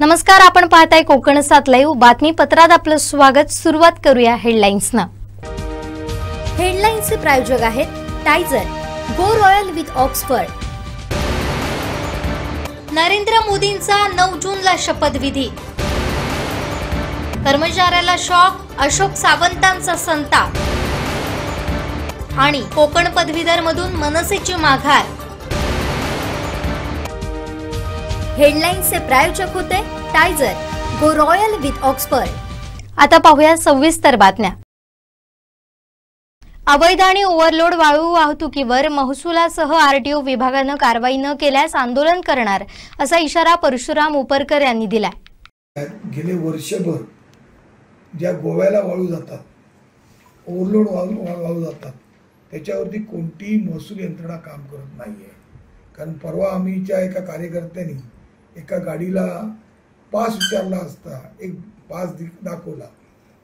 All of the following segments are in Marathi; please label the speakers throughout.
Speaker 1: नमस्कार, आपण पाहताय कोकण 7 लाईव्ह बातमीपत्रात आपलं स्वागत। सुरुवात करूया हेडलाईन्सना। हेडलाईन्सचे प्रायोजक आहेत टायझर, go royal with Oxford. Narendra मोदींचा 9 जूनला शपथविधी। कर्मचाऱ्याला शॉक, अशोक सावंतांचा संताप। आणि कोकण पदवीधर मधून मनसेची माघार। हेडलाईन्सचे प्रायोजक होते टायझर, गो रॉयल विथ ऑक्सफर्ड। आता पाहूया सविस्तर बातम्या। अवैध आणि ओव्हरलोड वाळू वाहतुकीवर महसुलासह आरटीओ विभागाने कारवाई न केल्यास आंदोलन करणार असा इशारा परशुराम उपरकर यांनी दिला।
Speaker 2: गेले वर्षभर ज्या गोव्याला वाळू जातात, ओव्हरलोड वाळू जातात, त्याच्यावरती कोणतीही महसूल यंत्रणा काम करत नाहीये। कारण परवा आम्हीच्या एका कार्यकर्त्यांनी एका गाडीला पास विचारला असता, एक पास दाखवला,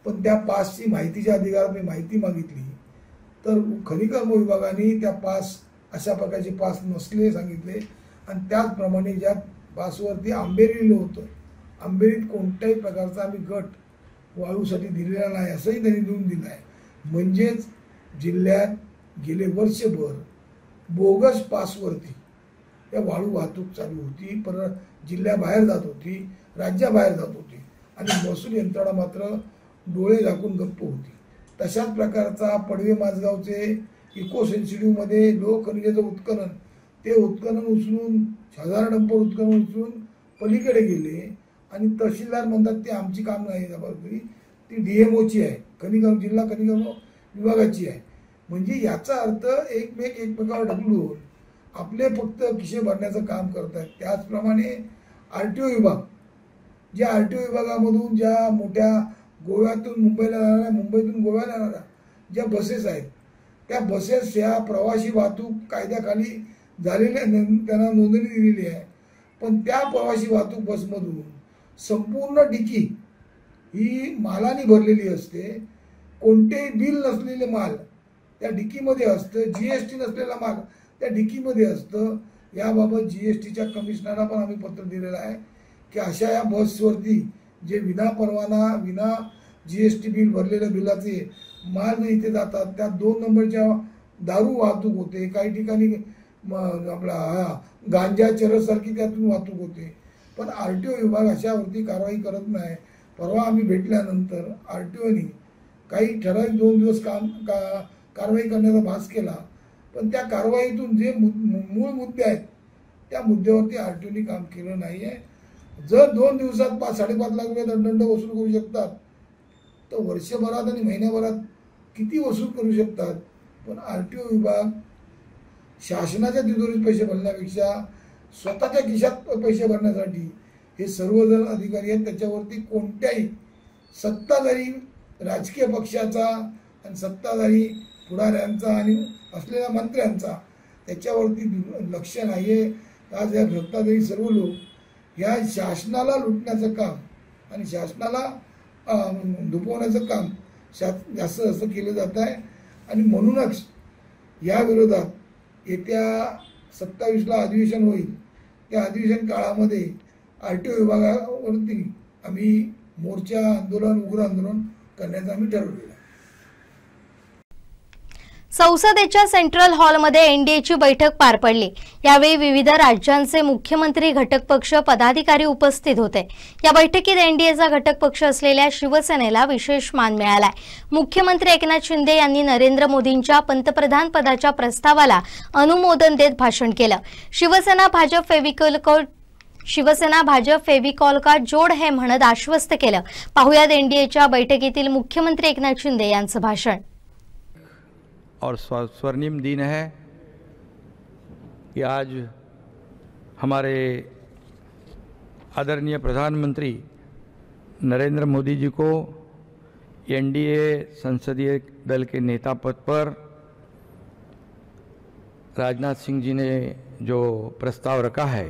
Speaker 2: पण त्या पासची माहितीच्या अधिकाराने माहिती मागितली तर खनिकर्म विभागाने त्या पास अशा प्रकारचे पास नसले सांगितले। आणि त्याचप्रमाणे ज्या पासवरती आंबेरी लिहिलं होतं, आंबेरीत कोणत्याही प्रकारचा आम्ही गट वाळूसाठी दिलेला नाही असंही त्यांनी देऊन दिलं आहे। म्हणजेच जिल्ह्यात गेले वर्षभर बोगस पासवरती त्या वाळू वाहतूक चालू होती, परत जिल्ह्याबाहेर जात होती, राज्याबाहेर जात होती आणि महसूल यंत्रणा मात्र डोळे झाकून गप्प होती। तशाच प्रकारचा पडवे माझगावचे इको सेन्सिटिव्हमध्ये लोहखनिजाचं उत्खनन, ते उत्खनन उचलून हजार डंपर उत्खनन उचलून पलीकडे गेले आणि तहसीलदार म्हणतात ते आमची काम नाही, जबाबदारी ती डीएमओची आहे, खनिकर्म जिल्हा खनिकर्म विभागाची आहे। म्हणजे याचा अर्थ एकमेकावर ढकलून आपले फक्त खिशे भरण्याचं काम करत आहेत। त्याचप्रमाणे आरटीओ विभाग, ज्या आरटीओ विभागामधून ज्या मोठ्या गोव्यातून मुंबईला जाणाऱ्या, मुंबईतून गोव्याला जाणाऱ्या ज्या बसेस आहेत, त्या बसेस ह्या प्रवासी वाहतूक कायद्याखाली झालेल्या त्यांना नोंदणी दिलेली आहे, पण त्या प्रवासी वाहतूक बसमधून संपूर्ण डिकी ही मालाने भरलेली असते। कोणतेही बिल नसलेले माल त्या डिकीमध्ये असतं, जीएसटी नसलेला माल त्या डिकीमध्ये असतं। याबाबत जीएसटीच्या कमिशनरला पण आम्ही पत्र दिलेलं आहे की अशा या बसवरती जे विना परवाना, विना जीएसटी बिल भरलेल्या बिलाचे माल इथे जातात, त्या 2 नंबरच्या दारू वाहतूक होते, काही ठिकाणी आपला गांजा चरससारखी त्यातून वाहतूक होते, पण आरटीओ विभाग अशावरती कारवाई करत नाही। परवा आम्ही भेटल्यानंतर आरटीओनी काही ठराविक 2 दिवस कारवाई करण्याचा भास केला, पण त्या कारवाईतून जे मूळ मुद्दे आहेत त्या मुद्द्यावरती आरटीओनी काम केलं नाही आहे। जर 2 दिवसात 5-5.5 लाख रुपये दंड वसूल करू शकतात तर वर्षभरात आणि महिन्याभरात किती वसूल करू शकतात। पण आरटीओ विभाग शासनाच्या तिजोरीत पैसे भरण्यापेक्षा स्वतःच्या खिशात पैसे भरण्यासाठी हे सर्वजण अधिकारी आहेत, त्याच्यावरती कोणत्याही सत्ताधारी राजकीय पक्षाचा आणि सत्ताधारी पुढाऱ्यांचा आणि असलेल्या मंत्र्यांचा त्याच्यावरती लक्ष नाही आहे। आज या सत्ताधारी सर्व लोक या शासनाला लुटण्याचं काम आणि शासनाला दुपवण्याचं काम जास्त केलं जात आहे। आणि म्हणूनच या विरोधात येत्या 27ला अधिवेशन होईल, त्या अधिवेशन काळामध्ये आरटीओ विभागावरती आम्ही मोर्चा आंदोलन, उग्र आंदोलन करण्याचं आम्ही ठरवलेलं आहे।
Speaker 1: संसदेच्या सेंट्रल हॉलमध्ये एनडीएची बैठक पार पडली। यावेळी विविध राज्यांचे मुख्यमंत्री, घटक पक्ष पदाधिकारी उपस्थित होते। या बैठकीत एनडीएचा घटक पक्ष असलेल्या शिवसेनेला विशेष मान मिळाला। मुख्यमंत्री एकनाथ शिंदे यांनी नरेंद्र मोदींच्या पंतप्रधान पदाच्या प्रस्तावाला अनुमोदन देत भाषण केलं। शिवसेना भाजप फेविकॉल का जोड है म्हणत आश्वस्त केलं। पाहुयात एनडीएच्या बैठकीतील मुख्यमंत्री एकनाथ शिंदे यांचं भाषण।
Speaker 3: और स्वर्णिम दिन है कि आज हमारे आदरणीय प्रधानमंत्री नरेंद्र मोदी जी को एनडीए संसदीय दल के नेता पद पर राजनाथ सिंह जी ने जो प्रस्ताव रखा है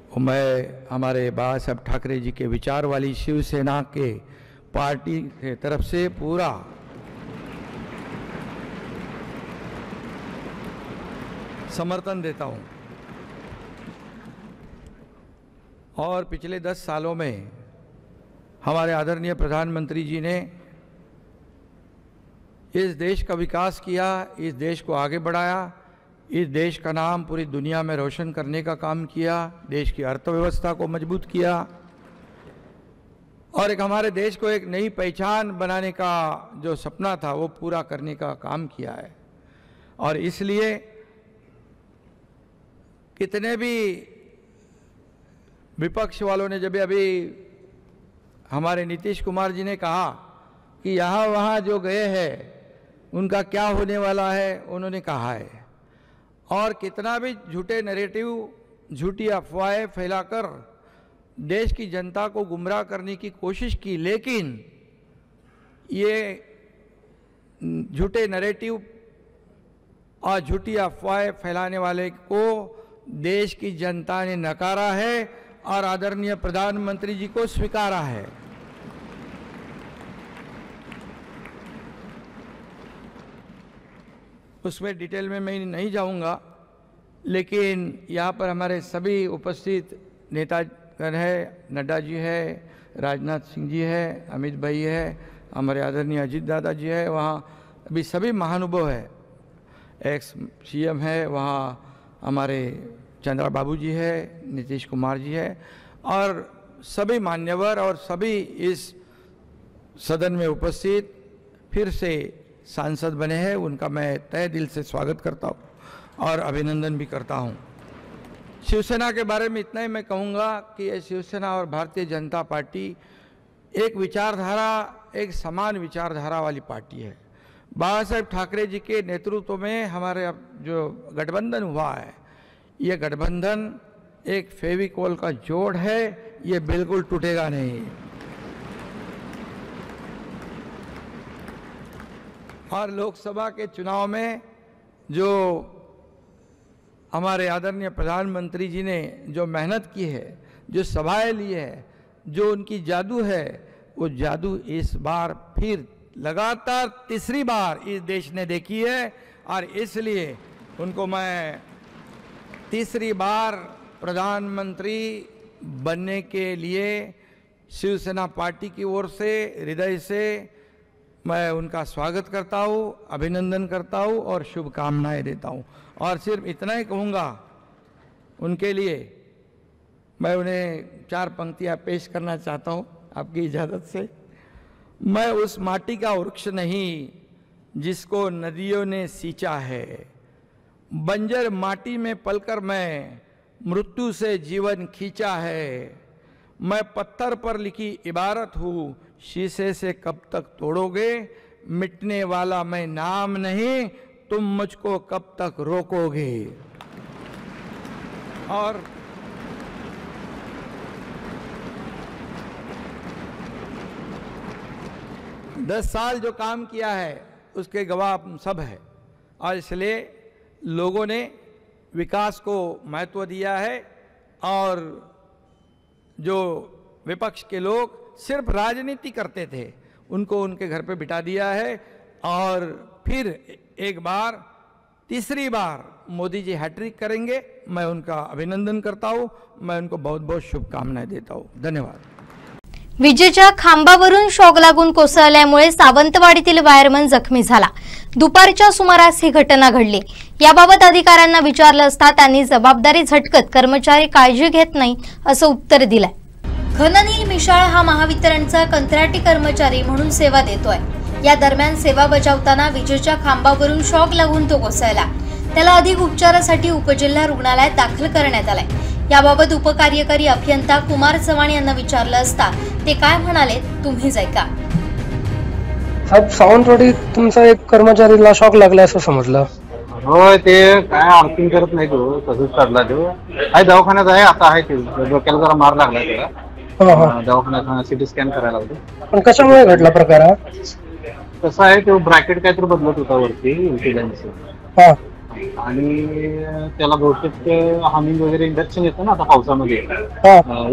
Speaker 3: वो मैं हमारे बाला साहब ठाकरे जी के विचार वाली शिवसेना के पार्टी के तरफ से पूरा समर्थन देता हूं। और पिछले 10 सालों में हमारे आदरणीय प्रधानमंत्री जी ने इस देश का विकास किया, इस देश को आगे बढ़ाया, इस देश का नाम पूरी दुनिया में रोशन करने का काम किया, देश की अर्थव्यवस्था को मजबूत किया और एक हमारे देश को एक नई पहचान बनाने का जो सपना था वो पूरा करने का काम किया है। और इसलिए कितने भी विपक्ष वालों ने जब अभी हमारे नीतीश कुमार जी ने कहा कि यहाँ वहाँ जो गए हैं उनका क्या होने वाला है, उन्होंने कहा है। और कितना भी झूठे नैरेटिव, झूठी अफवाहें फैलाकर देश की जनता को गुमराह करने की कोशिश की, लेकिन ये झूठे नैरेटिव और झूठी अफवाहें फैलाने वाले को देश की जनता ने नकारा है और आदरणीय प्रधानमंत्री जी को स्वीकारा है। उसमें डिटेल में मैं नहीं जाऊंगा, लेकिन यहाँ पर हमारे सभी उपस्थित नेतागण है, नड्डा जी है, राजनाथ सिंह जी है, अमित भाई है, हमारे आदरणीय अजीत दादा जी है, वहाँ अभी सभी महानुभाव है, एक्स सीएम है, वहाँ हमारे चंद्रा बाबू जी है, नीतीश कुमार जी है और सभी मान्यवर और सभी इस सदन में उपस्थित फिर से सांसद बने हैं, उनका मैं तहे दिल से स्वागत करता हूँ और अभिनंदन भी करता हूँ। शिवसेना के बारे में इतना ही मैं कहूँगा कि ये शिवसेना और भारतीय जनता पार्टी एक विचारधारा, एक समान विचारधारा वाली पार्टी है। बाबा साहेब ठाकरे जी के नेतृत्व में हमारे अब जो गठबंधन हुआ है, ये गठबंधन एक फेविकोल का जोड़ है, ये बिल्कुल टूटेगा नहीं। और लोकसभा के चुनाव में जो हमारे आदरणीय प्रधानमंत्री जी ने जो मेहनत की है, जो सभाएं ली है, जो उनकी जादू है, वो जादू इस बार फिर लगातार तीसरी बार इस देश ने देखी है और इसलिए उनको मैं तीसरी बार प्रधानमंत्री बनने के लिए शिवसेना पार्टी की ओर से हृदय से मैं उनका स्वागत करता हूँ, अभिनंदन करता हूँ और शुभकामनाएं देता हूँ। और सिर्फ इतना ही कहूँगा, उनके लिए मैं उन्हें 4 पंक्तियाँ पेश करना चाहता हूँ आपकी इजाज़त से। मैं उस माटी का वृक्ष नहीं जिसको नदियों ने सींचा है, बंजर माटी में पलकर मैं मृत्यु से जीवन खींचा है। मैं पत्थर पर लिखी इबारत हूँ, शीशे से कब तक तोड़ोगे, मिटने वाला मैं नाम नहीं, तुम मुझको कब तक रोकोगे। और दस साल जो काम किया है उसके गवाह हम सब है और इसलिए लोगों ने विकास को महत्व दिया है और जो विपक्ष के लोग सिर्फ राजनीति करते थे उनको उनके घर पे बिठा दिया है और फिर एक बार तीसरी बार मोदी जी हैट्रिक करेंगे। मैं उनका अभिनंदन करता हूं, मैं उनको बहुत बहुत शुभकामनाएं देता हूं। धन्यवाद।
Speaker 1: विजेच्या खांबावरून शॉक लागून कोसळल्यामुळे सावंतवाडीतील वायरमन जखमी झाला। दुपारच्या सुमारास ही घटना घडली। याबाबत अधिकाऱ्यांना विचारलं असता त्यांनी जबाबदारी झटकत कर्मचारी काळजी घेत नाही असं उत्तर दिलंय। घननील मिशाळ हा महावितरणचा कंत्राटी कर्मचारी म्हणून सेवा देतोय। या दरम्यान सेवा बजावताना विजेच्या खांबावरून शॉक लागून तो कोसळला। त्याला अधिक उपचारासाठी उपजिल्हा रुग्णालयात दाखल करण्यात आलाय। याबाबत उपकार्यकारी अभियंता कुमार चव्हाण यांना विचारलं असता ते काय म्हणाले तुम्हीच ऐका।
Speaker 4: साहेब, सावंतवाडीत तुमचा एक कर्मचारीला शॉक लागला असं समजलं।
Speaker 5: होय, ते काय आर्थिंग करत नाही, तो तसंच चढला। तो आहे दवाखान्यात आहे, आता आहे, ते डोक्याला जरा मार लागला त्याला, दवाखान्यात सिटी स्कॅन करायला लागतो।
Speaker 4: पण कशामुळे घडला प्रकार हा?
Speaker 5: कसं आहे, तो ब्रॅकेट काहीतरी बदलत होता वरती इन्सिडेंटचं, आणि त्याला बहुतेक हमिंग वगैरे इंडक्शन येतं ना आता पावसामध्ये,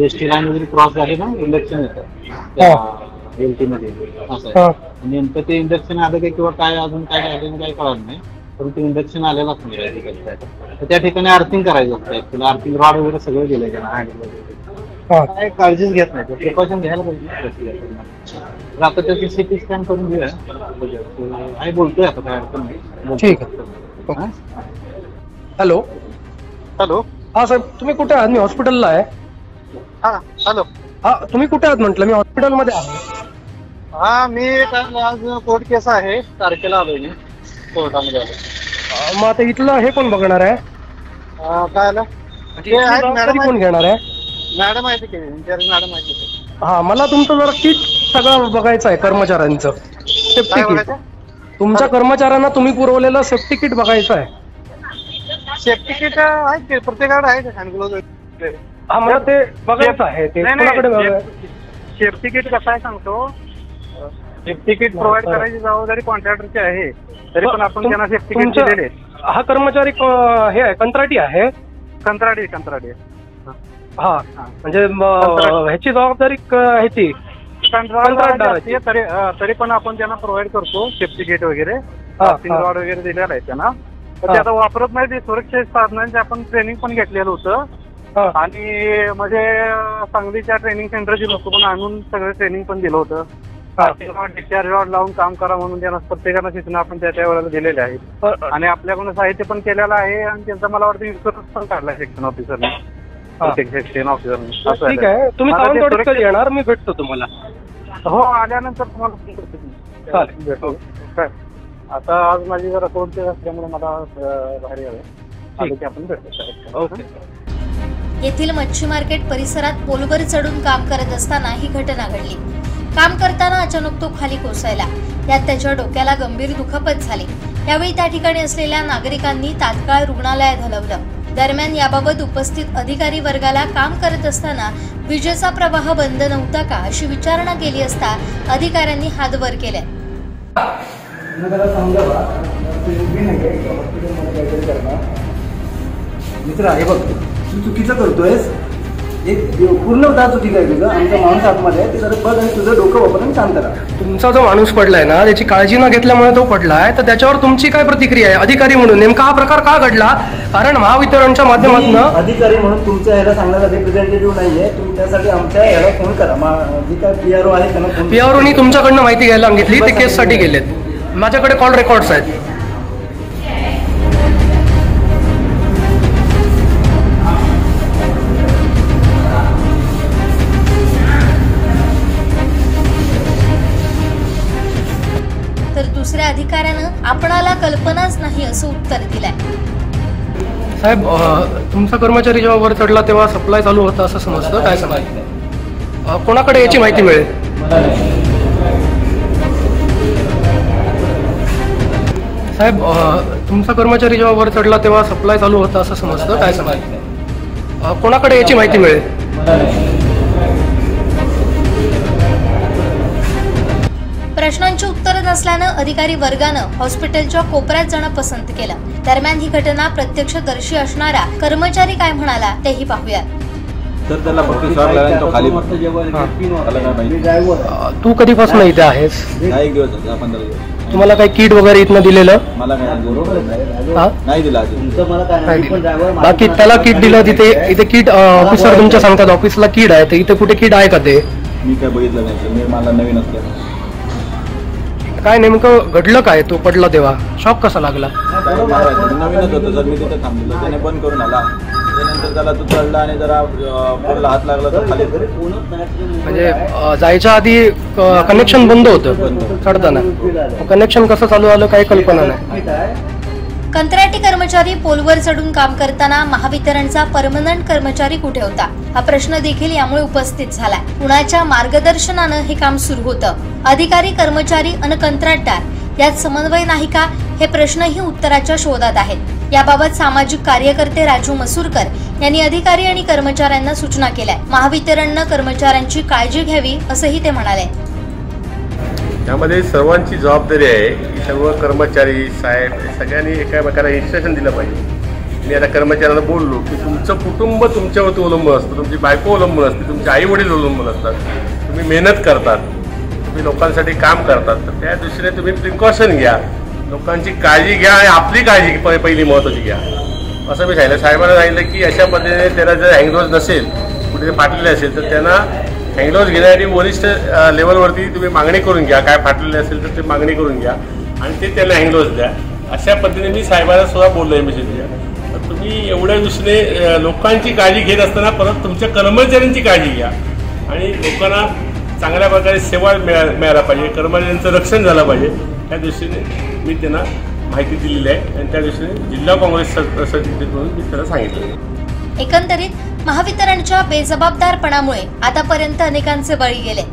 Speaker 5: एसटी लाईन वगैरे क्रॉस झाली ना, इंडक्शन येतं एलटी मध्ये असं आहे। नेमकं ते इंडक्शन आलं काय किंवा काय अजून काय झालं काही कळत नाही, पण ते इंडक्शन आलेलाच नाही। त्या ठिकाणी अर्थिंग करायचं असतं, ऍक्च्युअली अर्थिंग रॉड वगैरे सगळं गेलं त्यांना हँडल वगैरे। काय काळजीच घेत नाही, प्रिकॉशन घ्यायला पाहिजे. आता त्याची सिटी स्कॅन करून घेऊया आणि बोलतोय आता, काय अडचण नाही.
Speaker 4: ठीक आहे. Hello
Speaker 5: hello.
Speaker 4: हा साहेब, तुम्ही कुठे आहात? मी हॉस्पिटलला आहे.
Speaker 5: हा हॅलो.
Speaker 4: हा, तुम्ही कुठे आहात म्हटलं? मी हॉस्पिटलमध्ये आहे.
Speaker 5: हा, मी आज कोर्ट केस आहे, तारखेला आलोय मी कोर्टामध्ये आलो.
Speaker 4: मग आता इथलं हे कोण बघणार आहे?
Speaker 5: काय आलं?
Speaker 4: मॅडम कोण घेणार आहे?
Speaker 5: मॅडम आहे की मॅडम आहे.
Speaker 4: हा, मला तुमचं जरा किट सगळं बघायचं आहे, कर्मचाऱ्यांचं सेफ्टी किट. तुमच्या कर्मचाऱ्यांना तुम्ही पुरवलेलं सेफ्टी किट बघायचं आहे.
Speaker 5: सेफ्टी किट आहे की प्रत्येकाकडे आहे, हँड ग्लोव्ह.
Speaker 4: हा, मला ते बघायचं आहे. ते कोणाकडे?
Speaker 5: सेफ्टी किट कसं आहे सांगतो. सेफ्टी किट प्रोव्हाइड करायची जबाबदारी कॉन्ट्रॅक्टरची आहे, तरी पण आपण त्यांना सेफ्टी किट दिलेले.
Speaker 4: हा कर्मचारी हे आहे, कंत्राटी आहे.
Speaker 5: कंत्राटी.
Speaker 4: हा, म्हणजे ह्याची जबाबदारी ह्याची
Speaker 5: कंत्राटदाराची. तरी पण आपण त्यांना प्रोव्हाइड करतो सेफ्टी किट वगैरे, रॉड वगैरे दिलेला आहे त्यांना. तर ते आता वापरत नाही, ते सुरक्षा साधनांचे आपण ट्रेनिंग पण घेतलेलं होतं. आणि म्हणजे सांगलीच्या ट्रेनिंग सेंटरची लोक पण आणून सगळं ट्रेनिंग पण दिलं होतं. डिस्चार्ज रॉड लावून काम करा म्हणून त्यांना प्रत्येकाला सूचना आपण त्या वेळेला दिलेल्या आहेत. आणि आपल्याकडून साहित्य पण केलेलं आहे, आणि त्यांचा मला वाटतं इन्शुरन्स पण काढलाय सेक्शन ऑफिसरने. सेक्शन ऑफिसरने. ठीक आहे, तुम्ही सावंतवाडीत कधी येणार? मी भेटतो तुम्हाला. हो, आल्यानंतर तुम्हाला फोन करतो. चालेल, भेटतो. आता आज माझी जरा कोर्ट असल्यामुळे मला बाहेर यावं, आलं की आपण भेटतो. ओके.
Speaker 1: येथील मच्छी मार्केट परिसरात पोलवर चढून काम करत असताना ही घटना घडली. काम करताना अचानक तो खाली कोसळला. यात त्याच्या डोक्याला गंभीर दुखापत झाली. यावेळी त्या ठिकाणी असलेल्या नागरिकांनी तात्काळ रुग्णालयात हलवलं. दरम्यान याबाबत उपस्थित अधिकारी वर्गाला काम करत असताना विजेचा प्रवाह बंद नव्हता का अशी विचारणा केली असता अधिकाऱ्यांनी हात वर केले.
Speaker 6: मित्रा, हे बघ, तू चुकीचं करतोयस. एक पूर्ण चुकीचं आहे तुझं. आमचा माणूस आतमध्ये आहे, ते जरा बघ आणि तुझं डोकं वापरून शांत राहा.
Speaker 4: तुमचा जो माणूस पडलाय ना, त्याची काळजी न घेतल्यामुळे तो पडलाय, तर त्याच्यावर तुमची काय प्रतिक्रिया आहे अधिकारी म्हणून? नेमका हा प्रकार का घडला? कारण महावितरणच्या माध्यमातून
Speaker 6: अधिकारी म्हणून तुमच्या ह्याला सांगण्याचा रिप्रेझेंटेटिव्ह नाहीये. तुम्ही त्यासाठी आमच्या ह्याला फोन करा. जे काय PRO आहे त्यांना.
Speaker 4: PROनी तुमच्याकडनं माहिती घ्यायला सांगितली, ते केससाठी गेलेत. माझ्याकडे कॉल रेकॉर्ड्स आहेत.
Speaker 1: तर दुसऱ्या अधिकाऱ्यानं आपणाला कल्पनाच नाही असं उत्तर दिलंय.
Speaker 4: साहेब, तुमचा कर्मचारी जेव्हा वर चढला तेव्हा सप्लाय चालू होता असं समजतं, काय सांगाल? कोणाकडे याची माहिती मिळेल? साहेब, तुमचा कर्मचारी जेव्हा वर चढला तेव्हा सप्लाय चालू होता असं समजतं, काय सांगाल? कोणाकडे याची माहिती मिळेल?
Speaker 1: प्रश्नांची उत्तरं नसल्यानं अधिकारी वर्गानं हॉस्पिटलच्या कोपऱ्यात जाणं पसंत केलं. दरम्यान ही घटना प्रत्यक्षदर्शी असणारा कर्मचारी काय म्हणाला तेही पाहूया.
Speaker 7: तर त्याला फक्त शॉक लागला, तो खाली.
Speaker 4: तू कधीपासून इथे आहेस?
Speaker 7: 1 दिवस, 15 दिवस.
Speaker 4: तुम्हाला काही किट वगैरे इथनं दिलेलं?
Speaker 7: मला नाही दिलं अजून.
Speaker 4: बाकी त्याला किट दिलं तिथे? इथे किट ऑफिसर तुमच्या सांगतात ऑफिसला किट आहे, तर इथे कुठे किट आहे का? ते
Speaker 7: मी काय बघितलं नाही, मला नवीन असलं.
Speaker 4: काय नेमकं घडलं काय? तो पडला तेव्हा शॉक कसा लागला?
Speaker 7: नवीनच होतं सर, मी तिथे थांबलेलो, त्याने बंद करून आला. त्यानंतर त्याला तो चढला आणि जरा पोरला हात लागला तर खाली.
Speaker 4: म्हणजे जायच्या आधी कनेक्शन बंद होतं चढताना. कनेक्शन कसं चालू आलं काही कल्पना नाही.
Speaker 1: कंत्राटी कर्मचारी पोलवर चढून काम करताना महावितरणचा परमनंट कर्मचारी कुठे होता हा प्रश्न देखील यामुळे उपस्थित झालाय. कुणाच्या मार्गदर्शनानं हे काम सुरू होतं? अधिकारी, कर्मचारी आणि कंत्राटदार यात समन्वय नाही का? हे प्रश्नही उत्तराच्या शोधात आहेत. याबाबत सामाजिक कार्यकर्ते राजू मसूरकर यांनी अधिकारी आणि कर्मचाऱ्यांना सूचना केल्या. महावितरणनं कर्मचाऱ्यांची काळजी घ्यावी असंही ते म्हणाले.
Speaker 8: यामध्ये सर्वांची जबाबदारी आहे की सर्व कर्मचारी साहेब सगळ्यांनी एकामेकाला इन्स्ट्रक्शन दिलं पाहिजे. मी आता कर्मचाऱ्यांना बोललो की तुमचं कुटुंब तुमच्यावरती अवलंबून असतं, तुमची बायको अवलंबून असते, तुमचे आई वडील अवलंबून असतात, तुम्ही मेहनत करतात, तुम्ही लोकांसाठी काम करतात, तर त्या दृष्टीने तुम्ही प्रिकॉशन घ्या, लोकांची काळजी घ्या आणि आपली काळजी पहिली महत्त्वाची घ्या असं मी सांगितलं. साहेबांना सांगितलं की अशा पद्धतीने त्याला जर हँगरोज नसेल कुठे फाटलेले असेल तर त्यांना हँगलॉस घेण्यासाठी वरिष्ठ लेवलवरती तुम्ही मागणी करून घ्या. काय फाटलेले असेल तर ते मागणी करून घ्या आणि ते त्यांना हँगलॉस द्या. अशा पद्धतीने मी साहेबांना सुद्धा बोललो MSCच्या. तर तुम्ही एवढ्या दृष्टीने लोकांची काळजी घेत असताना परत तुमच्या कर्मचाऱ्यांची काळजी घ्या आणि लोकांना चांगल्या प्रकारे सेवा मिळायला पाहिजे, कर्मचाऱ्यांचं रक्षण झालं पाहिजे. त्या दृष्टीने मी त्यांना माहिती दिलेली आहे आणि त्या दृष्टीने जिल्हा काँग्रेस सरचिटणीस मी त्यांना सांगितलं.
Speaker 1: एकंदरीत महावितरणच्या बेजबाबदारपणामुळे आतापर्यंत अनेकांचे बळी गेले.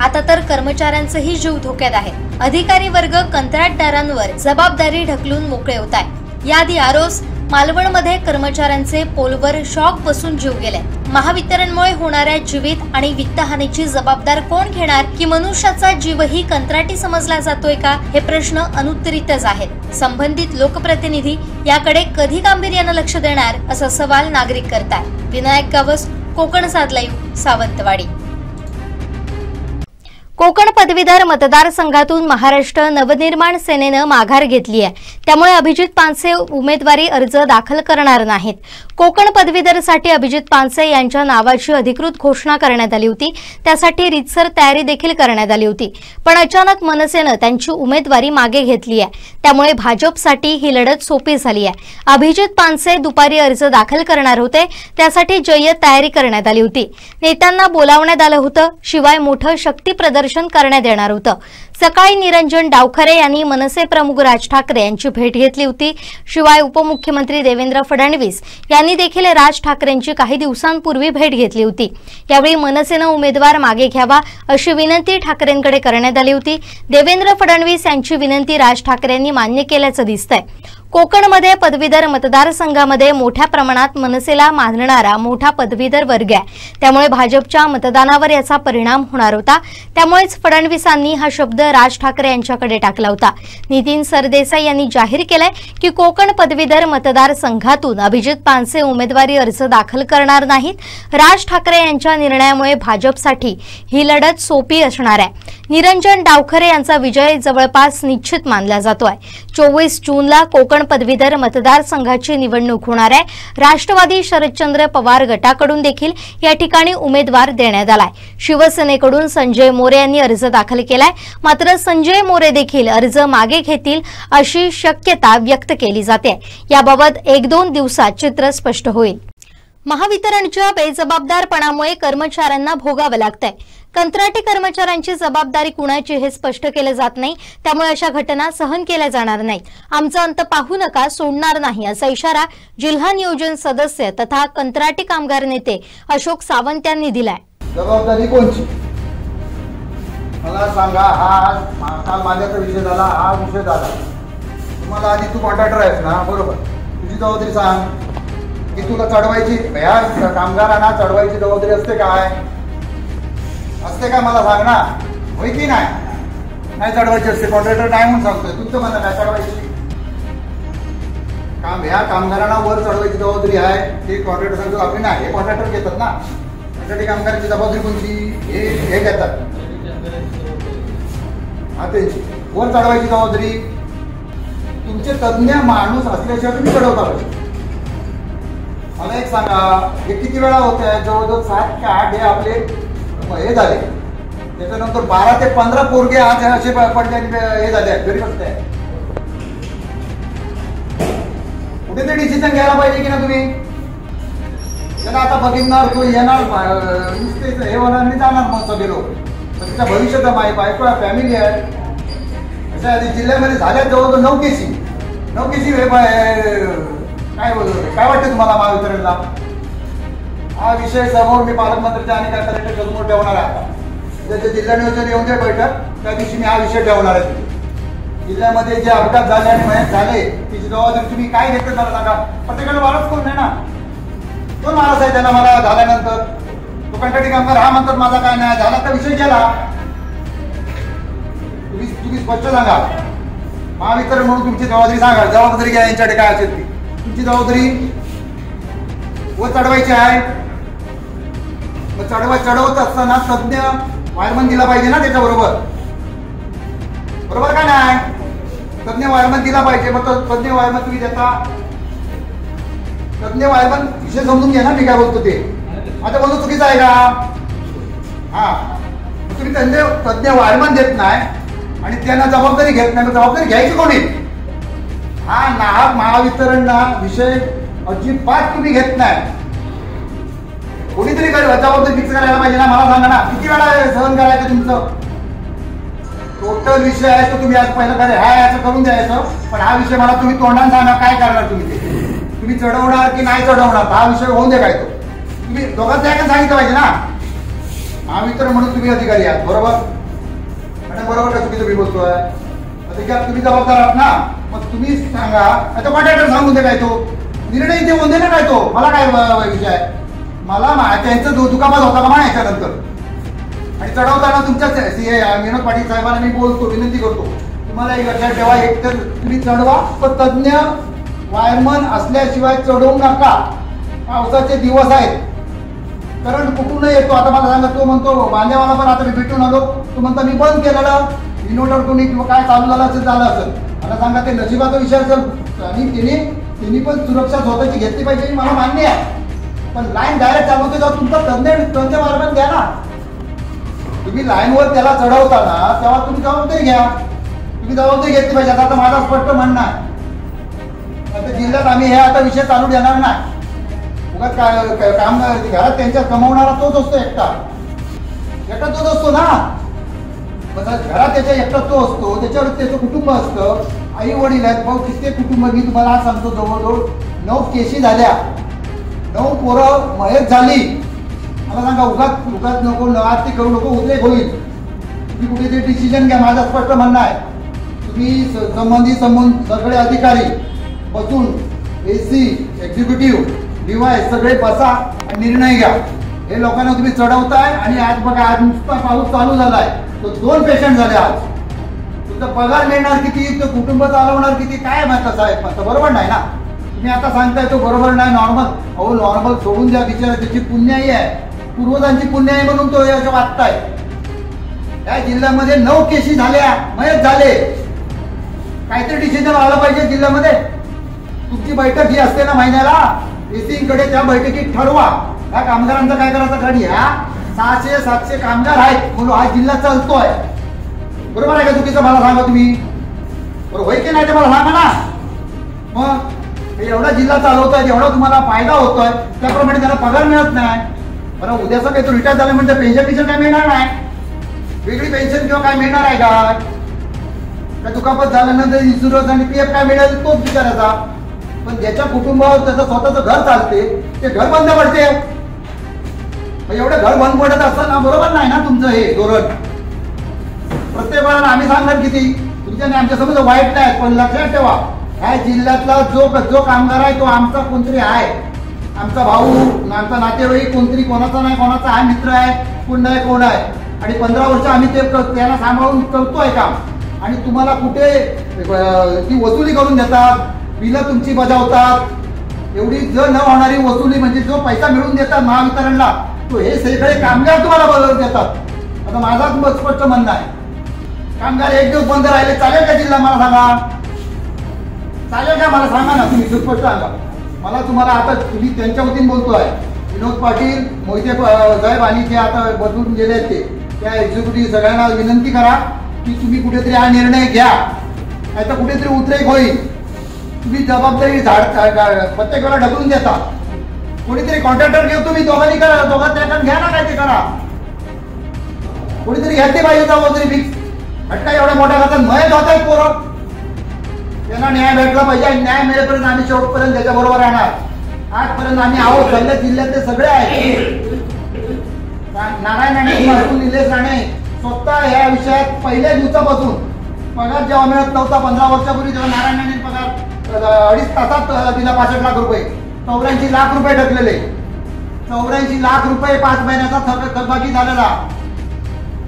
Speaker 1: आता तर कर्मचाऱ्यांचेही जीव धोक्यात आहे. अधिकारी वर्ग कंत्राटदारांवर जबाबदारी ढकलून मोकळे होत आहे. याआधी आरोस मालवणमध्ये कर्मचाऱ्यांचे पोलवर शॉक बसून जीव गेले. महावितरणमुळे होणाऱ्या जीवित आणि वित्तहानीची जबाबदार कोण घेणार, की मनुष्याचा जीवही कंत्राटी समजला जातोय का, हे प्रश्न अनुत्तरितच आहेत. संबंधित लोकप्रतिनिधी याकडे कधी गांभीर्यानं लक्ष देणार, असा सवाल नागरिक करतात. विनायक गावस, कोकण सात लाईव्ह, सावंतवाडी. कोकण पदवीधर मतदारसंघातून महाराष्ट्र नवनिर्माण सेनेनं माघार घेतली आहे. त्यामुळे अभिजित पानसे उमेदवारी अर्ज दाखल करणार नाहीत. कोकण पदवीधरसाठी अभिजित पानसे यांच्या नावाची अधिकृत घोषणा करण्यात आली होती. त्यासाठी रीतसर तयारी देखील करण्यात आली होती. पण अचानक मनसेनं त्यांची उमेदवारी मागे घेतली आहे. त्यामुळे भाजपसाठी ही लढत सोपी झाली आहे. अभिजित पानसे दुपारी अर्ज दाखल करणार होते. त्यासाठी जय्यत तयारी करण्यात आली होती. नेत्यांना बोलावण्यात आलं होतं. शिवाय मोठं शक्ती प्रदर्शन करण्यात येणार होतं. सकाळी निरंजन डावखरे यांनी मनसे प्रमुख राज ठाकरे यांची भेट घेतली होती. शिवाय उपमुख्यमंत्री देवेंद्र फडणवीस यांनी देखील राज ठाकरेंची काही दिवसांपूर्वी भेट घेतली होती. यावेळी मनसेनं उमेदवार मागे घ्यावा अशी विनंती ठाकरेंकडे करण्यात आली होती. देवेंद्र फडणवीस यांची विनंती राज ठाकरेंनी मान्य केल्याचं दिसतंय. कोकणमध्ये पदवीधर मतदारसंघामध्ये मोठ्या प्रमाणात मनसेला मानणारा मोठा पदवीधर वर्ग आहे. त्यामुळे भाजपच्या मतदानावर याचा परिणाम होणार होता. त्यामुळेच फडणवीसांनी हा शब्द राज ठाकरे यांच्याकडे टाकला होता. नितीन सरदेसाई यांनी जाहीर केलंय की कोकण पदवीधर मतदारसंघातून अभिजित पानसे उमेदवारी अर्ज दाखल करणार नाहीत. राज ठाकरे यांच्या निर्णयामुळे भाजपसाठी ही लढत सोपी असणार आहे. निरंजन डावखरे यांचा विजय जवळपास निश्चित मानला जातोय. 24 जूनला कोकण पदवीधर मतदारसंघाची निवडणूक होणार आहे. राष्ट्रवादी शरदचंद्र पवार गटाकडून देखील या ठिकाणी उमेदवार देण्यात आलाय. शिवसेनेकडून संजय मोरे यांनी अर्ज दाखल केलाय. मात्र संजय मोरे देखील अर्ज मागे घेतील अशी शक्यता व्यक्त केली जाते. याबाबत 1-2 दिवसात चित्र स्पष्ट होईल. महावितरणच्या बेजबाबदारपणामुळे कर्मचाऱ्यांना भोगावं लागतंय. कंत्राटी कर्मचाऱ्यांची जबाबदारी कुणाची हे स्पष्ट केलं जात नाही. त्यामुळे अशा घटना सहन केल्या जाणार नाहीत. आमचा अंत पाहू नका, सोडणार नाही असा इशारा जिल्हा नियोजन सदस्य तथा कंत्राटी कामगार नेते अशोक सावंत यांनी दिलाय.
Speaker 6: जबाबदारी कोणची मला सांगा. हा काल माझ्याचा विषय झाला, हा विषय झाला. तुम्हाला आधी तू कॉन्ट्रॅक्टर आहेस ना, बरोबर. तुझी जबाबदारी सांग की तुला चढवायची, या कामगारांना चढवायची जबाबदारी असते काय, असते का मला सांग ना. होय की नाही चढवायची असते. कॉन्ट्रॅक्टर नाही म्हणून सांगतोय. तुमचं म्हणणं काय चढवायची काम, ह्या कामगारांना वर चढवायची जबाबदारी आहे. ते कॉन्ट्रॅक्टर सांगतो आपली नाही, हे कॉन्ट्रॅक्टर घेतात ना. कंत्राटी कामगारांची जबाबदारी कोणती, हे घेतात. हा त्यांची वर चढवायची जबाबदारी तुमचे तज्ञ माणूस असल्याशिवाय तुम्ही चढवता पाहिजे. मला एक सांगा, हे किती वेळा होत आहे, जवळजवळ 7 ते 8 हे आपले हे झाले. त्याच्यानंतर 12 ते 15 पोरगे आज असे पडले हे झाले आहेत. घरी बसते कुठे ते डिसिजन घ्यायला पाहिजे की ना तुम्ही. त्याला आता बघितणार तो येणार हे होणार नाही, जाणार मग सगळे लोक. त्याच्या भविष्याचा बायको आहे, फॅमिली आहे. अशा जिल्ह्यामध्ये झाल्या जवळजवळ 9 केसी काय वाटतं तुम्हाला महावितरणला. हा विषय समोर मी पालकमंत्र्यांच्या आणि काय कलेक्टर समोर ठेवणार आहे. ज्याचे जिल्हा नियोजन येऊन दे बैठक, त्या दिवशी मी हा विषय ठेवणार आहे. जिल्ह्यामध्ये जे अपघात झाले आणि मयत झाले त्याची जबाबदारी तुम्ही काय घेतलं मला सांगा. प्रत्येकाला वारस कोण नाही ना, कोण वारस आहे त्याला. मला झाल्यानंतर तो कंत्राटी कामगार हा म्हणतात माझा काय नाही झाला तर विषय केला. तुम्ही स्पष्ट सांगा. महावितरण म्हणून तुमची जबाबदारी सांगा. जबाबदारी घ्या यांच्याकडे काय असेल ती. तुमची जबाबदारी व चढवायची आहे. चढवत असताना तज्ञ वायरमन दिला पाहिजे ना त्याच्याबरोबर, बरोबर का नाही. तज्ञ वायरमन दिला पाहिजे. मग तज्ञ वायरमन तुम्ही देता. तज्ञ वायरमन विषय समजून घ्या ना मी काय बोलतो ते. आता बोलणं चुकीचं आहे का? हा, तुम्ही तज्ञ वायरमन देत नाही आणि त्यांना जबाबदारी घेत नाही, जबाबदारी घ्यायची कोणी? हा नाहक महावितरणला विषय अजिबात तुम्ही घेत नाही. कोणीतरी जबाबदारी फिक्स करायला पाहिजे ना. मला सांगा ना, किती वेळा सहन करायचं तुमचं? टोटल विषय आहे तो तुम्ही आज पहिला करे हा याचं करून द्यायचं, पण हा विषय मला तुम्ही तोंडाने सांगा काय करणार तुम्ही? तुम्ही चढवणार की नाही चढवणार हा विषय होऊन दे. काय तो तुम्ही दोघांचं काय सांगितलं पाहिजे ना. महावितरण म्हणून तुम्ही अधिकारी आहात, बरोबर? आणि बरोबर का चुकीचं मी बोलतोय? अधिकार तुम्ही जबाबदार आहात ना, मग तुम्ही सांगा. आता कॉन्ट्रॅक्टर सांगून दे काय तो निर्णय इथे होऊन दे ना. काय तो मला काय विषय आहे? मला त्यांचं दुखापत होता का म्हणा याच्यानंतर. आणि चढवताना तुमच्या सीए विनोद पाटील साहेबांना मी बोलतो, विनंती करतो, तुम्हाला एक लक्षात ठेवा, एक तर तुम्ही चढवा पण तज्ञ वायरमन असल्याशिवाय चढवू नका. पावसाचे दिवस आहेत, करंट कुठून येतो. आता मला सांगा, तो म्हणतो बांधेवाला पण आता मी भेटून आलो, तो म्हणतो मी बंद केलेलं इन्व्हर्टर कोणी किंवा काय चालू झालं असेल झालं असेल. मला सांगा ते नशिबाचा विषय असेल आणि त्यांनी पण सुरक्षा स्वतःची घेतली पाहिजे मला मान्य आहे, पण लाईन डायरेक्ट चालू होते तेव्हा तुमचा तज्ञ वायरमन द्या ना. तुम्ही लाईनवर त्याला चढवताना तेव्हा तुम्ही जबाबदारी घ्या, तुम्ही जबाबदारी घेतली पाहिजे. आता माझा स्पष्ट म्हणणं आहे, आता जिल्ह्यात आम्ही हे आता विषय चालू देणार नाही. उगाच काम घरात त्यांच्या कमवणारा तोच असतो, एकटा तोच असतो ना. घरात त्याच्या एकटा तो असतो, त्याच्यावर त्याचं कुटुंब असतं, आई वडील आहेत, भाऊ कित्येक कुटुंब. मी तुम्हाला आज सांगतो, जवळजवळ 9 केशी झाल्या, 9 पोरं मयत झाली. मला सांगा, उगाच नको आरती करू नको, उद्रेक होईल. तुम्ही कुठेतरी डिसिजन घ्या. माझं स्पष्ट म्हणणं आहे, तुम्ही संबंधित सगळे अधिकारी बसून AC एक्झिक्युटिव्ह डिवाइस सगळे बसा आणि निर्णय घ्या. हे लोकांना तुम्ही चढवताय आणि आज बघा, आज नुसता पाऊस चालू झालाय, तो 2 पेशंट झाले. आज तुमचा पगार मिळणार किती, तो कुटुंब चालवणार किती, काय म्हणता साहेब? म्हणतं बरोबर नाही ना. तुम्ही आता सांगताय तो बरोबर नाही. नॉर्मल अहो नॉर्मल सोडून द्या, बिचारा त्याची पुण्याई आहे, पूर्वजांची पुण्याई म्हणून तो याचं वागताय. या जिल्ह्यामध्ये 9 केशी झाल्या, मयत झाले. काहीतरी डिसिजन आलं पाहिजे जिल्ह्यामध्ये. तुमची बैठक ही असते ना महिन्याला, एसीकडे त्या बैठकीत ठरवा या कामगारांचं काय करायचं. कारण ह्या 600-700 कामगार आहेत म्हणून हा जिल्हा चालतोय. बरोबर आहे का चुकीचं? मला सांगा तुम्ही, बरोबर होय की नाही ते मला सांगा ना. मग एवढा जिल्हा चालवतोय, एवढा तुम्हाला फायदा होतोय, त्याप्रमाणे त्याला पगार मिळत नाही. बरं उद्याचं काही तो रिटायर झाला म्हणजे पेन्शन काय मिळणार नाही, वेगळी पेन्शन किंवा काय मिळणार आहे का? दुखापत झाल्यानंतर इन्शुरन्स आणि PF काय मिळेल तोच विचारायचा. पण ज्याच्या कुटुंबावर त्याचं स्वतःचं घर चालते ते घर बंद पडते. एवढं घर बंद पडत असताना बरोबर नाही ना तुमचं हे धोरण. प्रत्येक वेळेला आम्ही सांगणार किती तुमच्या आमच्या समोर वाईट नाही, पण लक्षात ठेवा, ह्या जिल्ह्यातला जो कामगार आहे तो आमचा कोणतरी आहे, आमचा भाऊ, आमचा नातेवाईक, कोणतरी कोणाचा नाही कोणाचा आहे, मित्र आहे, कोण नाही कोण आहे. आणि 15 वर्ष आम्ही ते त्यांना सांभाळून करतोय काम. आणि तुम्हाला कुठे ती वसुली करून देतात, बिलं तुमची बजावतात. एवढी जर न होणारी वसुली म्हणजे जो पैसा मिळवून देतात महावितरणला, तो हे सगळे कामगार तुम्हाला बदलून देतात. आता माझा स्पष्ट म्हणणं आहे, कामगार एक दिवस बंद राहिले चालेल का जिल्हा? मला सांगा, चालेल का? मला सांगा ना तुम्ही, स्पष्ट सांगा मला. तुम्हाला आता तुम्ही त्यांच्या वतीने बोलतोय, विनोद पाटील, मोहिते साहेब आणि जे आता बदलून गेले आहेत ते, त्या एक्झिक्युटिव्ह सगळ्यांना विनंती करा की तुम्ही कुठेतरी हा निर्णय घ्या, नाही तर कुठेतरी उद्रेक होईल. तुम्ही जबाबदारी प्रत्येक वेळा ढकलून देता. कोणीतरी कॉन्ट्रॅक्टर घेऊ, तुम्ही दोघांनी करा, दोघांना घ्या ना, काय ते करा. कोणीतरी घेतली पाहिजे जबाबदारी फिक्स. हटका एवढ्या मोठ्या खात्यात मयत होत आहेत पोरं, त्यांना न्याय भेटला पाहिजे. आणि न्याय मिळेपर्यंत आम्ही शेवटपर्यंत त्याच्या बरोबर राहणार. आजपर्यंत आम्ही आहोत, सगळ्या जिल्ह्यातले सगळे आहेत. नारायण राणे, निलेश राणे स्वतः या विषयात पहिल्या दिवसापासून पगार जेव्हा मिळत नव्हता 15 वर्षापूर्वी, तेव्हा नारायण राणे पगार 2.5 तासात दिला 65 लाख रुपये. 84 लाख रुपये ढकलेले, 84 लाख रुपये 5 महिन्याचा थकबाकी झालेला.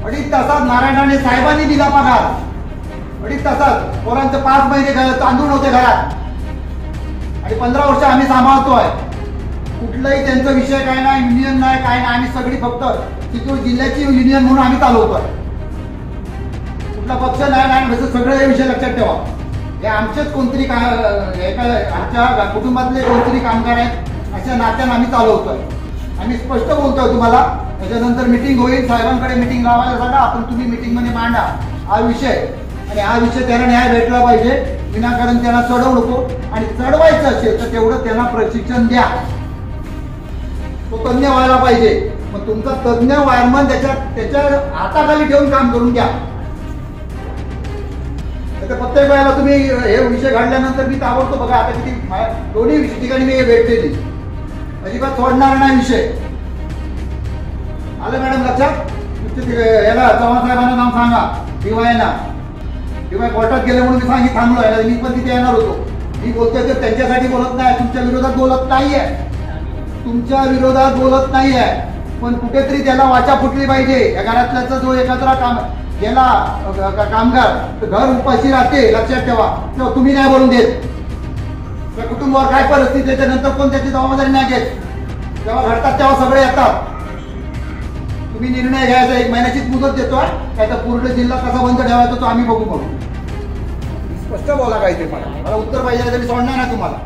Speaker 6: 2.5 तासात नारायण राणे साहेबांनी दिला पगार. 2.5 तासात पोरांचे 5 महिने तांदूळ होते घरात. आणि 15 वर्ष आम्ही सांभाळतोय. कुठलाही त्यांचा विषय काय नाही, युनियन नाही, काय नाही. आम्ही सगळी फक्त चितूर जिल्ह्याची युनियन म्हणून आम्ही चालवतोय. कुठला पक्ष नाही, सगळे हे विषय लक्षात ठेवा. हे आमचेच कोणतरी आमच्या कुटुंबातले कोणतरी कामगार आहेत, अशा नात्यानं आम्ही चालवतोय. आम्ही स्पष्ट बोलतोय तुम्हाला. त्याच्यानंतर मीटिंग होईल, साहेबांकडे मीटिंग लावायला सांगा, आपण तुम्ही मीटिंग मध्ये मांडा हा विषय. आणि हा विषय त्यांना न्याय भेटला पाहिजे, विनाकारण त्यांना चढवू नको. आणि चढवायचं असेल तर तेवढं त्यांना प्रशिक्षण द्या, तो तज्ञ व्हायला पाहिजे. मग तुमचा तज्ञ वायरमन त्याच्या हाताखाली ठेवून काम करून द्या. प्रत्येक वेळेला तुम्ही हे विषय घडल्यानंतर मी ताबडतोब बघा, आता किती दोन्ही ठिकाणी मी भेट दिली, अजिबात सोडणार नाही विषय. आलं मॅडम लक्षात? याला चव्हाण साहेबांना नाव सांगा, डीवायना. डीवाय कोर्टात गेले म्हणून मी थांबलो. मी पण तिथे येणार होतो. मी बोलतोय तर त्यांच्यासाठी बोलत नाही, तुमच्या विरोधात बोलत नाहीये, तुमच्या विरोधात बोलत नाहीये. पण कुठेतरी त्याला वाचा फुटली पाहिजे. या घरातल्याचा जो एखादा गेला कामगार घर उपाशी राहते, लक्षात ठेवा. तेव्हा तुम्ही नाही बोलून देत. त्या कुटुंबावर काय परिस्थिती, त्याच्यानंतर कोण त्याची जबाबदारी नाही घेत. जेव्हा घडतात तेव्हा सगळे येतात. तुम्ही निर्णय घ्यायचा, 1 महिन्याचीच मुदत देतोय, काय तर पूर्ण जिल्हा कसा बंद ठेवायचा तो आम्ही बघू. स्पष्ट बोला काय ते, मला उत्तर पाहिजे, तरी सोडणार नाही तुम्हाला.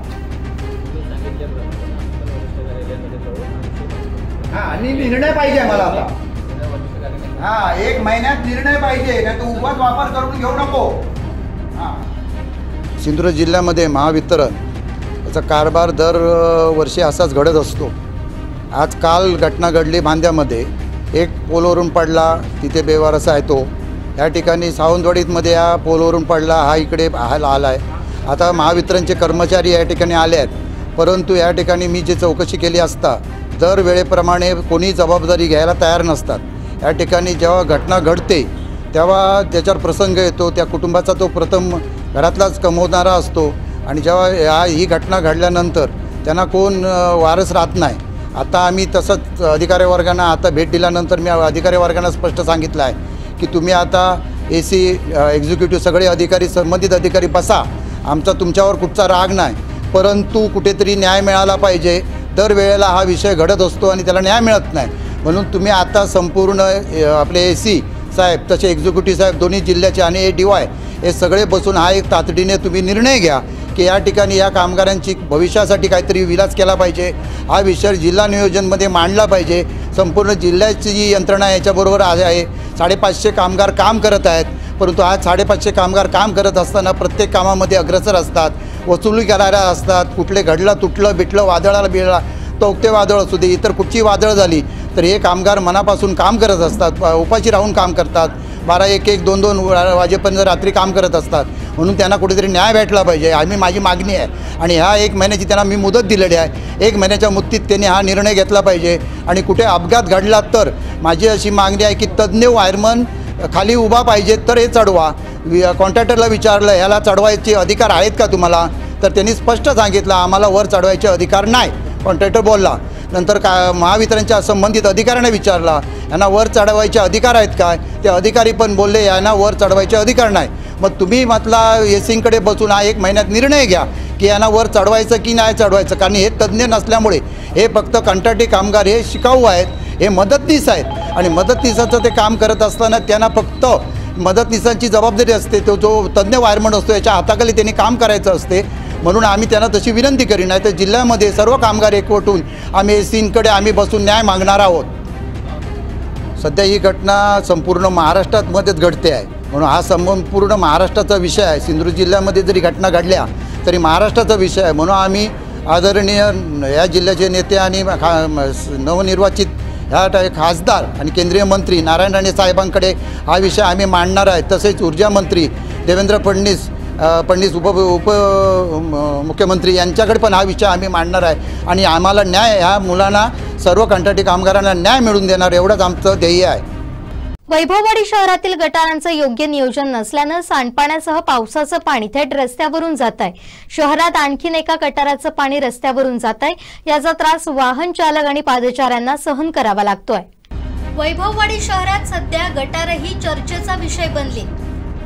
Speaker 6: हा, आणि निर्णय पाहिजे मला आता. हा, 1 महिन्यात निर्णय पाहिजे, नाही तर उगाच वापर करून घेऊ नको.
Speaker 9: सिंधुदुर्ग जिल्ह्यामध्ये महावितरण याचा कारभार दरवर्षी असाच घडत असतो. आज काल घटना घडली बांद्यामध्ये, एक पोलवरून पडला, तिथे बेवारसा आहे तो. या ठिकाणी सावंतवाडीमध्ये या पोलवरून पडला, हा इकडे आला आहे. आता महावितरणचे कर्मचारी या ठिकाणी आले आहेत, परंतु या ठिकाणी मी जे चौकशी केली असता दरवेळेप्रमाणे कोणी जबाबदारी घ्यायला तयार नसतात. या ठिकाणी जेव्हा घटना घडते तेव्हा त्याच्यावर प्रसंग येतो, त्या कुटुंबाचा तो प्रथम घरातलाच कमवणारा असतो. आणि जेव्हा ही घटना घडल्यानंतर त्यांना कोण वारस राहत नाही. आता आम्ही तसंच अधिकारी वर्गांना आता भेट दिल्यानंतर मी अधिकारी वर्गांना स्पष्ट सांगितलं आहे की तुम्ही आता AC एक्झिक्युटिव्ह सगळे अधिकारी, संबंधित अधिकारी बसा. आमचा तुमच्यावर कुठचा राग नाही, परंतु कुठेतरी न्याय मिळाला पाहिजे. दरवेळेला हा विषय घडत असतो आणि त्याला न्याय मिळत नाही. म्हणून तुम्ही आता संपूर्ण आपले AC साहेब, तसे एक्झिक्युटिव्ह साहेब दोन्ही जिल्ह्याचे आणि DY हे सगळे बसून हा एक तातडीने तुम्ही निर्णय घ्या की या ठिकाणी या कामगारांची भविष्यासाठी काहीतरी विलास केला पाहिजे. हा विषय जिल्हा नियोजनमध्ये मांडला पाहिजे. संपूर्ण जिल्ह्याची जी यंत्रणा याच्याबरोबर आहे. 550 कामगार काम करत आहेत, परंतु आज 550 कामगार काम करत असताना प्रत्येक कामामध्ये अग्रेसर असतात, वसुली करायला असतात. कुठले घडलं, तुटलं, बिटलं, वादळाला बिळला, तौक्ते वादळ असू दे, इतर कुठची वादळ झाली तर हे कामगार मनापासून काम करत असतात, उपाशी राहून काम करतात. 12, 1, 1, 2, 2 वाजेपर्यंत रात्री काम करत असतात. म्हणून त्यांना कुठेतरी न्याय भेटला पाहिजे, माझी मागणी आहे. आणि ह्या 1 महिन्याची त्यांना मी मुदत दिलेली आहे. 1 महिन्याच्या मुदतीत त्यांनी हा निर्णय घेतला पाहिजे. आणि कुठे अपघात घडला तर माझी अशी मागणी आहे की तज्ज्ञ वायरमन खाली उभा पाहिजे तर हे चढवा. कॉन्ट्रॅक्टरला विचारलं ह्याला चढवायचे अधिकार आहेत का तुम्हाला, तर त्यांनी स्पष्ट सांगितलं आम्हाला वर चढवायचे अधिकार नाही. कॉन्ट्रॅक्टर बोलला. नंतर महावितरणच्या संबंधित अधिकाऱ्यांना विचारला यांना वर चढवायचे अधिकार आहेत काय, ते अधिकारी पण बोलले यांना वर चढवायचे अधिकार नाही. मग तुम्ही म्हटला एसींकडे बसून हा 1 महिन्यात निर्णय घ्या की यांना वर चढवायचं की नाही चढवायचं. कारण हे तज्ज्ञ नसल्यामुळे हे फक्त कंत्राटी कामगार हे शिकाऊ आहेत, हे मदतनीस आहेत. आणि मदतनीसाचं ते काम करत असताना त्यांना फक्त मदतनीसांची जबाबदारी असते. तो जो तज्ज्ञ वायरमन असतो याच्या हाताखाली त्यांनी काम करायचं असते. म्हणून आम्ही त्यांना तशी विनंती करीन. नाही तर जिल्ह्यामध्ये सर्व कामगार एकवटून आम्ही एसींकडे आम्ही बसून न्याय मागणार आहोत. सध्या ही घटना संपूर्ण महाराष्ट्रामध्येच घडते आहे, म्हणून हा संपूर्ण महाराष्ट्राचा विषय आहे. सिंधुदुर्ग जिल्ह्यामध्ये जरी घटना घडल्या तरी महाराष्ट्राचा विषय आहे. म्हणून आम्ही आदरणीय या जिल्ह्याचे नेते आणि नवनिर्वाचित ह्या खासदार आणि केंद्रीय मंत्री नारायण राणे साहेबांकडे हा विषय आम्ही मांडणार आहे. तसेच ऊर्जा मंत्री देवेंद्र फडणवीस मुख्यमंत्री यांच्याकडे पण हा विषय आम्ही मांडणार आहे. आणि आम्हाला न्याय, ह्या मुलांना सर्व कंत्राटी कामगारांना न्याय मिळवून देणार एवढंच आमचं ध्येय आहे.
Speaker 1: वैभववाडी शहरातील गटारांचं योग्य नियोजन नसल्यानं सांडपाण्यासह पावसाचं पाणी थेट रस्त्यावरून जात आहे. शहरात आणखीन एका गटाराचं पाणी रस्त्यावरून जात आहे. याचा त्रास वाहन चालक आणि पादचाऱ्यांना सहन करावा लागतोय. वैभववाडी शहरात सध्या गटारही चर्चेचा विषय बनले.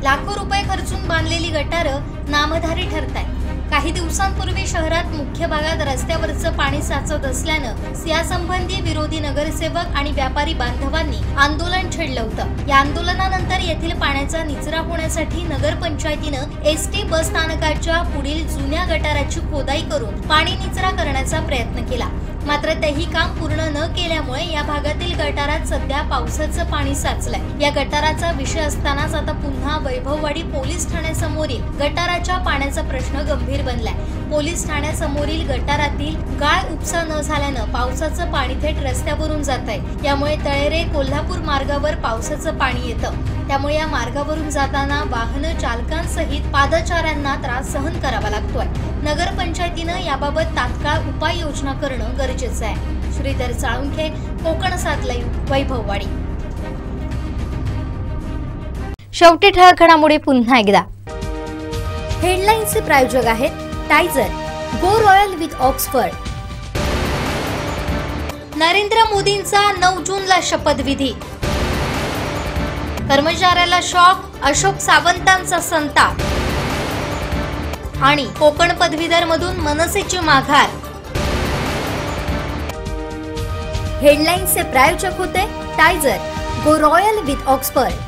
Speaker 1: लाखो रुपये खर्चून बांधलेली गटारं नामधारी ठरत आहेत. काही दिवसांपूर्वी शहरात मुख्य भागात रस्त्यावरचं पाणी साचत असल्यानं यासंबंधी विरोधी नगरसेवक आणि व्यापारी बांधवांनी आंदोलन छेडलं होतं. या आंदोलनानंतर येथील पाण्याचा निचरा होण्यासाठी नगरपंचायतीनं ST बस स्थानकाच्या पुढील जुन्या गटाराची खोदाई करून पाणी निचरा करण्याचा प्रयत्न केला. मात्र तेही काम पूर्ण न केल्यामुळे या भागातील गटारात सध्या पावसाचं पाणी साचलंय। या गटाराचा विषय असतानाच आता पुन्हा वैभववाडी पोलीस ठाण्यासमोरील गटाराच्या पाण्याचा प्रश्न गंभीर बनलाय। पोलीस ठाण्यासमोरील गटारातील गाळ उपसा न झाल्यानं पावसाचं पाणी थेट रस्त्यावरून जात आहे। यामुळे तळेरे कोल्हापूर मार्गावर पावसाचं पाणी येतं, त्यामुळे या मार्गावरून जाताना वाहन चालकांसहित पादचाऱ्यांना त्रास सहन करावा लागतोय। नगर पंचायतीनं याबाबत तात्काळ उपाययोजना करणं गरजेचं आहे। श्रीधर साळुंखे, कोकण 7 लाईव्ह, वैभववाडी। शेवटी ठळक घडामोडी पुन्हा एकदा। हेडलाईन्सचे प्रायोजक आहेत टायझर, go royal with Oxford. Narendra मोदींचा 9 जूनला शपथविधी। कर्मचाऱ्याला शॉक, अशोक सावंतांचा संताप। आणि कोकण पदवीधर मधून मनसेची माघार। हेडलाईन्सचे प्रायोजक होते टायझर, गो रॉयल विथ ऑक्सफर्ड।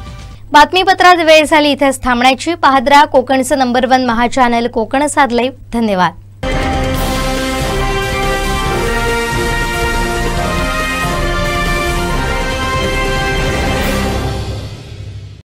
Speaker 1: बातमीपत्रात वेळ झाली इथेच थांबण्याची। पाहत रहा कोकणचं नंबर 1 महा चॅनल कोकण 7 लाईव्ह। धन्यवाद।